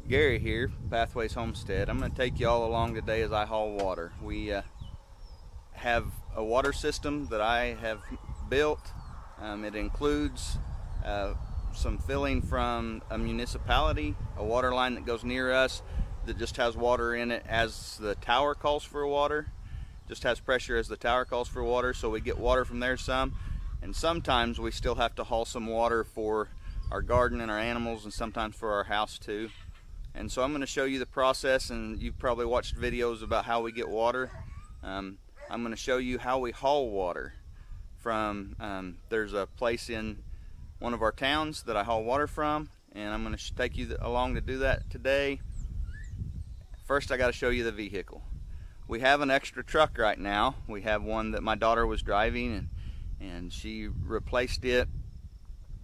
Gary here, Pathways Homestead. I'm going to take you all along today as I haul water. We have a water system that I have built. It includes some filling from a municipality, a water line that goes near us that just has water in it as the tower calls for water. Just has pressure as the tower calls for water, so we get water from there some. And sometimes we still have to haul some water for our garden and our animals, and sometimes for our house too. And so I'm going to show you the process, and you've probably watched videos about how we get water. I'm going to show you how we haul water from, there's a place in one of our towns that I haul water from, and I'm going to take you along to do that today. First I got to show you the vehicle. We have an extra truck right now. We have one that my daughter was driving, and she replaced it,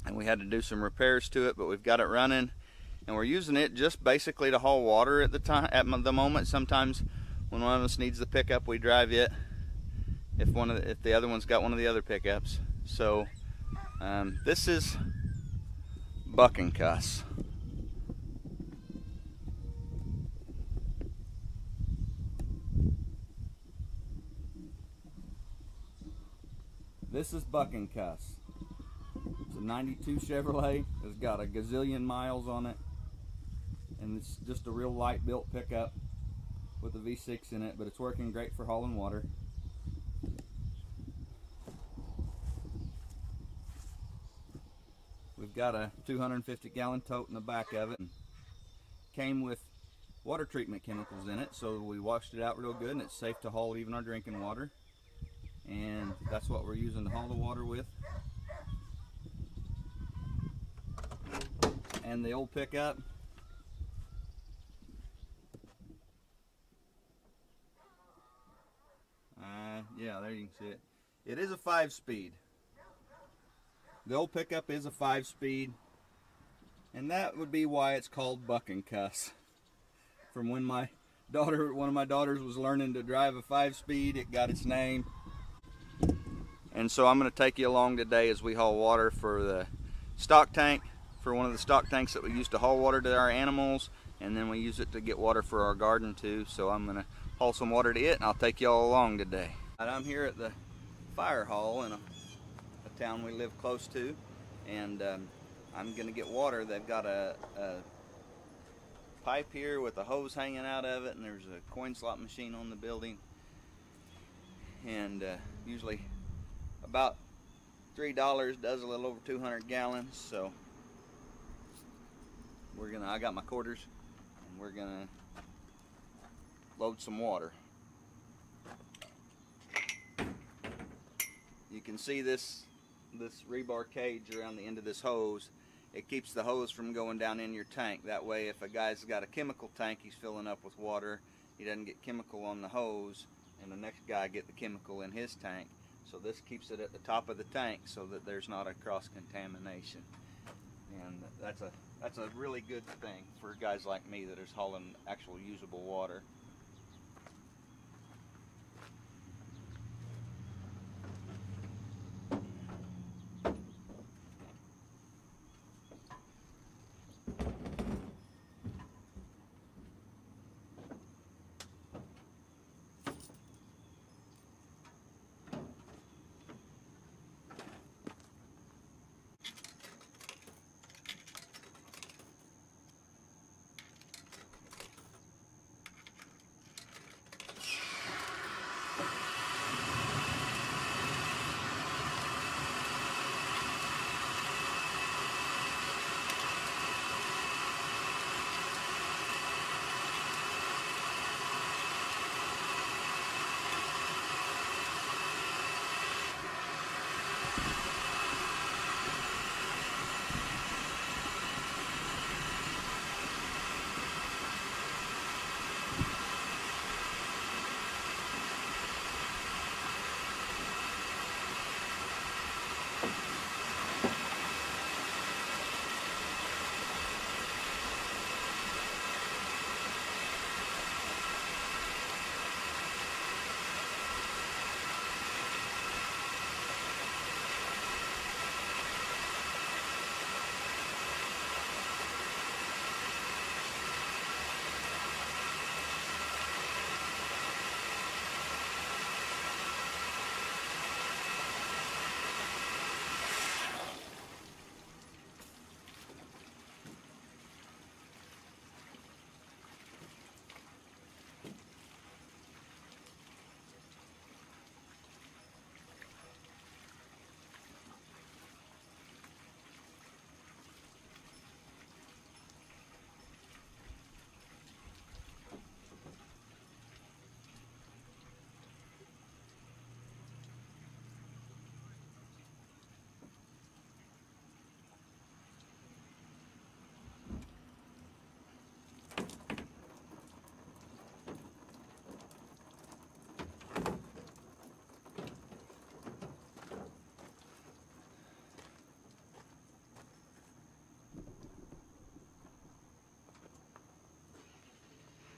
and we had to do some repairs to it, but we've got it running. And we're using it just basically to haul water at the moment. Sometimes when one of us needs the pickup, we drive it. If the other one's got one of the other pickups. So this is Buck and Cuss. This is Buck and Cuss. It's a 92 Chevrolet. It's got a gazillion miles on it. And it's just a real light built pickup with a V6 in it, but it's working great for hauling water. We've got a 250 gallon tote in the back of it. Came with water treatment chemicals in it, so we washed it out real good, and it's safe to haul even our drinking water. And that's what we're using to haul the water with. And the old pickup, yeah, there you can see it. It is a 5-speed. The old pickup is a 5-speed, and that would be why it's called Buck and Cuss. From when one of my daughters was learning to drive a 5-speed, it got its name. And so I'm going to take you along today as we haul water for the stock tank, for one of the stock tanks that we use to haul water to our animals, and then we use it to get water for our garden too. So I'm going to haul some water to it, and I'll take you all along today. I'm here at the fire hall in a town we live close to, and I'm going to get water. They've got a pipe here with a hose hanging out of it, and there's a coin slot machine on the building, and usually about $3 does a little over 200 gallons. So I got my quarters, and we're gonna load some water. You can see this rebar cage around the end of this hose. It keeps the hose from going down in your tank. That way, if a guy's got a chemical tank he's filling up with water, he doesn't get chemical on the hose, and the next guy get the chemical in his tank. So this keeps it at the top of the tank so that there's not a cross-contamination. And that's a really good thing for guys like me that is hauling actual usable water.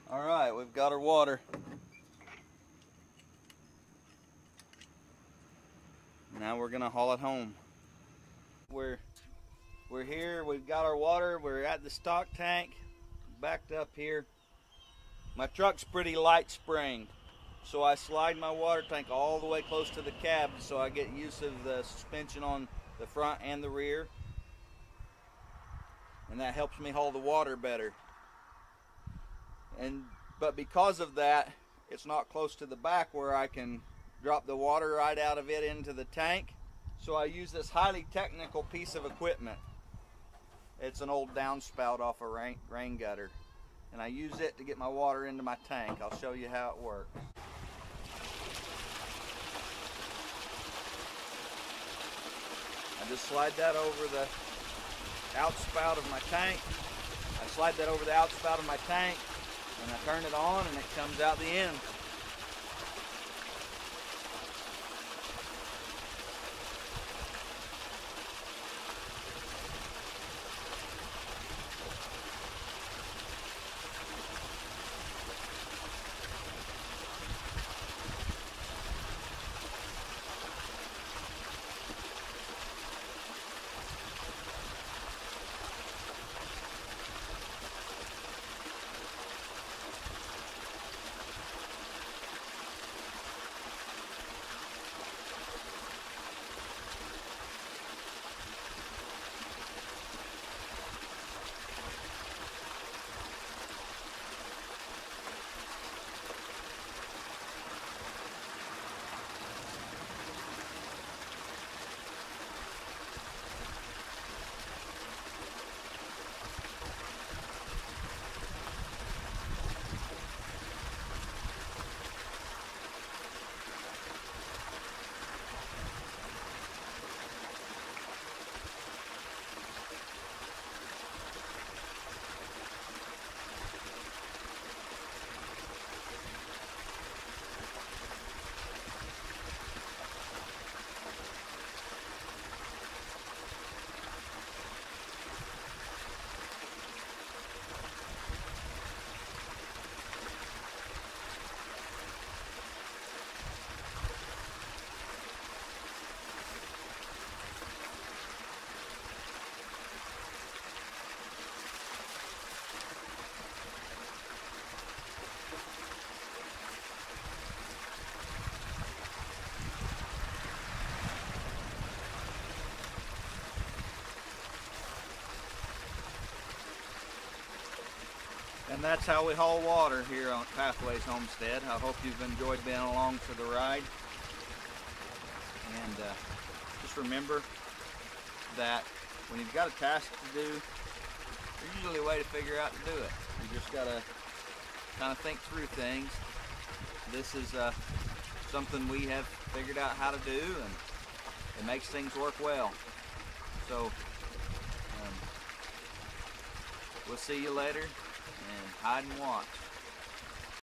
All right, we've got our water. Now we're gonna haul it home. We're here, we've got our water, we're at the stock tank, backed up here. My truck's pretty light springed, so I slide my water tank all the way close to the cab so I get use of the suspension on the front and the rear. And that helps me haul the water better. But because of that, it's not close to the back where I can drop the water right out of it into the tank. So I use this highly technical piece of equipment. It's an old downspout off a rain gutter. And I use it to get my water into my tank. I'll show you how it works. I just slide that over the outspout of my tank. I slide that over the outspout of my tank, and I turn it on and it comes out the end. And that's how we haul water here on Pathways Homestead. I hope you've enjoyed being along for the ride. And just remember that when you've got a task to do, there's usually a way to figure out to do it. You just gotta kind of think through things. This is something we have figured out how to do, and it makes things work well. So we'll see you later, and hide and watch.